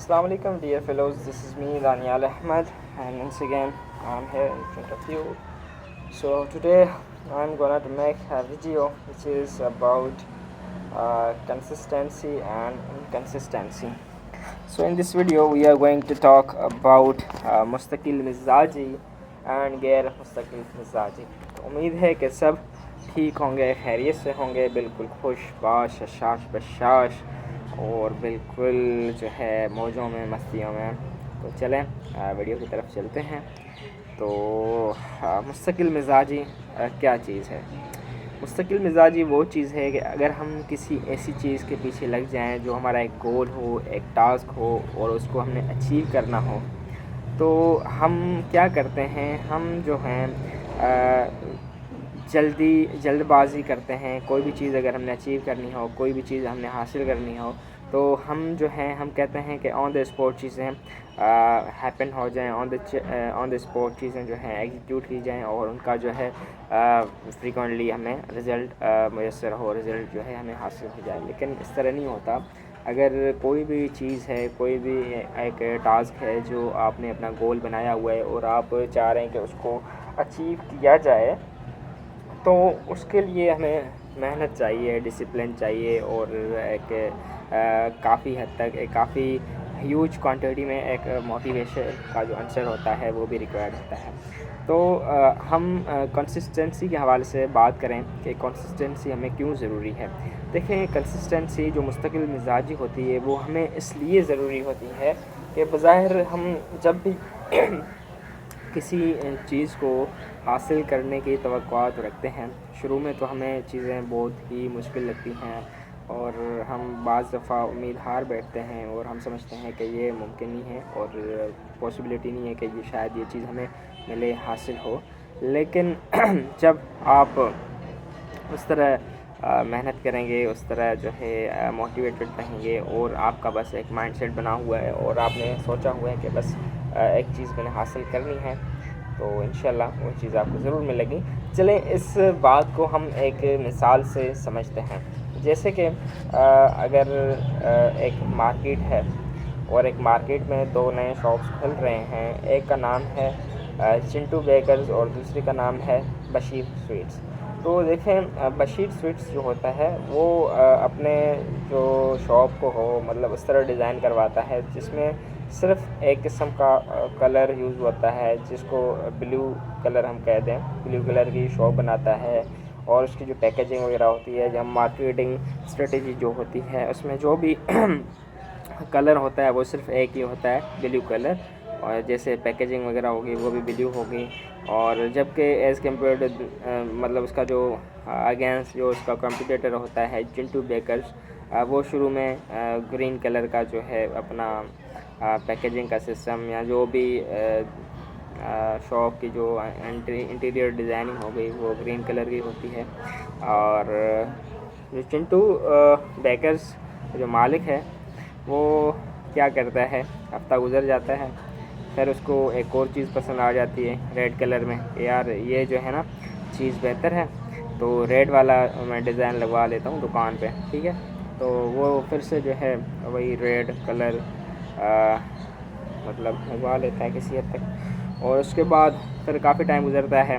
Assalamu alaikum dear fellows, this is me Daniel Ahmed, and once again I'm here in front of you. So today I'm gonna to make a video which is about consistency and inconsistency. So in this video we are going to talk about mustaqil mizaji and غیر مستقل مزاجی. تو امید ہے کہ سب ٹھیک ہوں گے, خیریت سے ہوں گے, بالکل خوش باش شاش بشاش اور بالکل جو ہے موجوں میں مستیوں میں. تو چلیں ویڈیو کی طرف چلتے ہیں. تو مستقل مزاجی کیا چیز ہے؟ مستقل مزاجی وہ چیز ہے کہ اگر ہم کسی ایسی چیز کے پیچھے لگ جائیں جو ہمارا ایک گول ہو, ایک ٹاسک ہو اور اس کو ہم نے اچیو کرنا ہو, تو ہم کیا کرتے ہیں, ہم جو ہیں جلد بازی کرتے ہیں. کوئی بھی چیز اگر ہم نے اچیو کرنی ہو, کوئی بھی چیز ہم نے حاصل کرنی ہو, تو ہم جو ہیں ہم کہتے ہیں کہ آن دا اسپاٹ چیزیں ہیپن ہو جائیں, آن دا اسپاٹ چیزیں جو ہیں ایگزیکیوٹ کی جائیں اور ان کا جو ہے فریکوینٹلی ہمیں رزلٹ میسر ہو, رزلٹ جو ہے ہمیں حاصل ہو جائے. لیکن اس طرح نہیں ہوتا. اگر کوئی بھی چیز ہے, کوئی بھی ایک ٹاسک ہے جو آپ نے اپنا گول بنایا ہوا ہے اور آپ چاہ رہے ہیں کہ اس کو اچیو کیا جائے, تو اس کے لیے ہمیں محنت چاہیے, ڈسپلن چاہیے اور ایک کافی حد تک ایک کافی ہیوج کوانٹٹی میں ایک موٹیویشن کا جو عنصر ہوتا ہے وہ بھی ریکوائرڈ ہوتا ہے. تو ہم کنسسٹنسی کے حوالے سے بات کریں کہ کنسسٹنسی ہمیں کیوں ضروری ہے. دیکھیں, کنسسٹنسی جو مستقل مزاجی ہوتی ہے وہ ہمیں اس لیے ضروری ہوتی ہے کہ بظاہر ہم جب بھی کسی چیز کو حاصل کرنے کی توقعات رکھتے ہیں, شروع میں تو ہمیں چیزیں بہت ہی مشکل لگتی ہیں اور ہم بعض دفعہ امید ہار بیٹھتے ہیں اور ہم سمجھتے ہیں کہ یہ ممکن نہیں ہے اور پاسبلٹی نہیں ہے کہ یہ شاید یہ چیز ہمیں ملے, حاصل ہو. لیکن جب آپ اس طرح محنت کریں گے, اس طرح جو ہے موٹیویٹڈ رہیں گے اور آپ کا بس ایک مائنڈ سیٹ بنا ہوا ہے اور آپ نے سوچا ہوا ہے کہ بس ایک چیز میں نے حاصل کرنی ہے, تو انشاءاللہ وہ چیز آپ کو ضرور ملے گی. چلیں اس بات کو ہم ایک مثال سے سمجھتے ہیں. جیسے کہ اگر ایک مارکیٹ ہے اور ایک مارکیٹ میں دو نئے شاپس کھل رہے ہیں, ایک کا نام ہے چنٹو بیکرز اور دوسری کا نام ہے بشیر سویٹس. تو دیکھیں, بشیر سویٹس جو ہوتا ہے وہ اپنے جو شاپ کو ہو مطلب اس طرح ڈیزائن کرواتا ہے جس میں صرف ایک قسم کا کلر یوز ہوتا ہے جس کو بلیو کلر ہم کہہ دیں. بلیو کلر کی شاپ بناتا ہے اور اس کی جو پیکیجنگ وغیرہ ہوتی ہے, جب مارکیٹنگ اسٹریٹجی جو ہوتی ہے اس میں جو بھی کلر ہوتا ہے وہ صرف ایک ہی ہوتا ہے, بلیو کلر. اور جیسے پیکیجنگ وغیرہ ہوگی وہ بھی بلیو ہوگی. اور جب کہ ایز کمپیئرڈ مطلب اس کا جو اگینسٹ جو اس کا کمپٹیٹر ہوتا ہے چنٹو بیکرز, وہ شروع میں گرین کلر کا جو ہے اپنا پیکیجنگ کا سسٹم یا جو بھی شاپ کی جو انٹیریئر ڈیزائننگ ہو گئی وہ گرین کلر کی ہوتی ہے. اور جو چنٹو بیکرز جو مالک ہے وہ کیا کرتا ہے, ہفتہ گزر جاتا ہے, پھر اس کو ایک اور چیز پسند آ جاتی ہے ریڈ کلر میں, یار یہ جو ہے نا چیز بہتر ہے تو ریڈ والا میں ڈیزائن لگوا لیتا ہوں دکان پہ, ٹھیک ہے. تو وہ پھر سے جو ہے وہی ریڈ کلر مطلب لگوا لیتا ہے کسی حد تک. اور اس کے بعد پھر کافی ٹائم گزرتا ہے.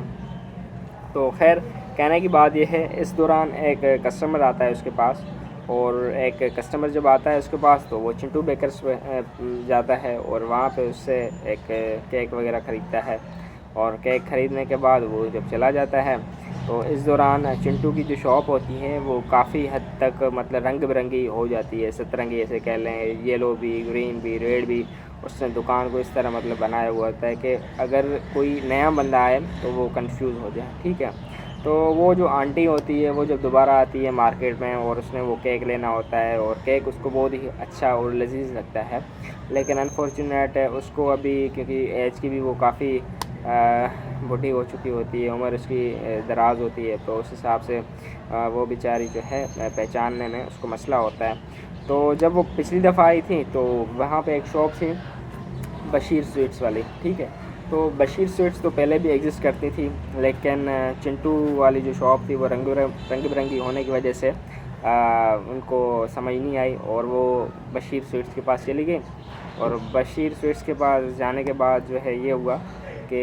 تو خیر کہنے کی بات یہ ہے, اس دوران ایک کسٹمر آتا ہے اس کے پاس, اور ایک کسٹمر جب آتا ہے اس کے پاس تو وہ چنٹو بیکرز پہ جاتا ہے اور وہاں پہ اس سے ایک کیک وغیرہ خریدتا ہے. اور کیک خریدنے کے بعد وہ جب چلا جاتا ہے تو اس دوران چنٹو کی جو شاپ ہوتی ہے وہ کافی حد تک مطلب رنگ برنگی ہو جاتی ہے, سترنگی ایسے کہہ لیں, یلو بھی, گرین بھی, ریڈ بھی. اس نے دکان کو اس طرح مطلب بنایا ہوا ہوتا ہے کہ اگر کوئی نیا بندہ آئے تو وہ کنفیوز ہو جائے, ٹھیک ہے. تو وہ جو آنٹی ہوتی ہے وہ جب دوبارہ آتی ہے مارکیٹ میں اور اس نے وہ کیک لینا ہوتا ہے اور کیک اس کو بہت ہی اچھا اور لذیذ لگتا ہے, لیکن انفارچونیٹ ہے اس کو ابھی کیونکہ ایج کی بھی وہ کافی بوڑھی ہو چکی ہوتی ہے, عمر اس کی دراز ہوتی ہے, تو اس حساب سے وہ بیچاری جو ہے پہچاننے میں اس کو مسئلہ ہوتا ہے. تو جب وہ پچھلی دفعہ آئی تھی تو وہاں پہ ایک شاپ تھی بشیر سویٹس والی, ٹھیک ہے. تو بشیر سویٹس تو پہلے بھی ایگزسٹ کرتی تھی, لیکن چنٹو والی جو شاپ تھی وہ رنگ برنگی ہونے کی وجہ سے ان کو سمجھ نہیں آئی اور وہ بشیر سویٹس کے پاس چلی گئی اور بشیر سویٹس کے پاس جانے کے بعد جو ہے یہ ہوا کہ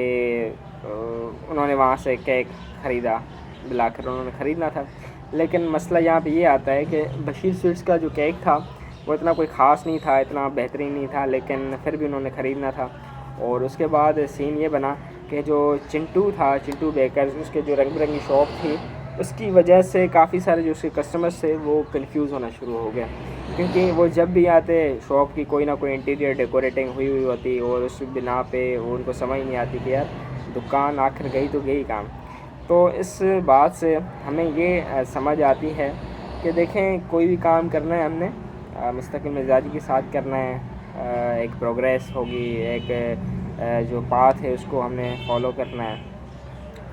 انہوں نے وہاں سے کیک خریدا، بلا کر انہوں نے خریدنا تھا، لیکن مسئلہ یہاں پہ یہ آتا ہے کہ بشیر سویٹس کا جو کیک تھا وہ اتنا کوئی خاص نہیں تھا، اتنا بہترین نہیں تھا، لیکن پھر بھی انہوں نے خریدنا تھا۔ اور اس کے بعد سین یہ بنا کہ جو چنٹو تھا، چنٹو بیکرز، اس کے جو رنگ برنگی شاپ تھی، اس کی وجہ سے کافی سارے جو اس کے کسٹمرز تھے وہ کنفیوز ہونا شروع ہو گئے، کیونکہ وہ جب بھی آتے شاپ کی کوئی نہ کوئی انٹیریئر ڈیکوریٹنگ ہوئی ہوتی، اور اس بنا پہ ان کو سمجھ نہیں آتی کہ یار دکان آخر گئی تو گئی کام۔ تو اس بات سے ہمیں یہ سمجھ آتی ہے کہ دیکھیں کوئی بھی کام کرنا ہے ہم نے مستقل مزاجی کے ساتھ کرنا ہے، ایک پروگریس ہوگی، ایک جو پاتھ ہے اس کو ہم نے فالو کرنا ہے،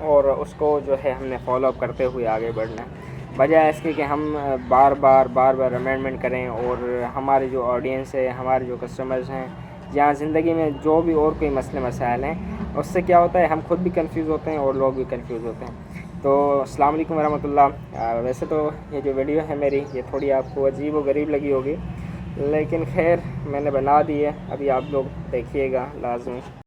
اور اس کو جو ہے ہم نے فالو اپ کرتے ہوئے آگے بڑھنا ہے، بجائے اس کے کہ ہم بار بار امینڈمنٹ کریں، اور ہمارے جو آڈینس ہے، ہمارے جو کسٹمرز ہیں، یا زندگی میں جو بھی اور کوئی مسئلے مسائل ہیں، اس سے کیا ہوتا ہے ہم خود بھی کنفیوز ہوتے ہیں اور لوگ بھی کنفیوز ہوتے ہیں۔ تو السلام علیکم ورحمۃ اللہ۔ ویسے تو یہ جو ویڈیو ہے میری یہ تھوڑی آپ کو عجیب و غریب لگی ہوگی، لیکن خیر میں نے بنا دی ہے، ابھی آپ لوگ دیکھیے گا لازمی۔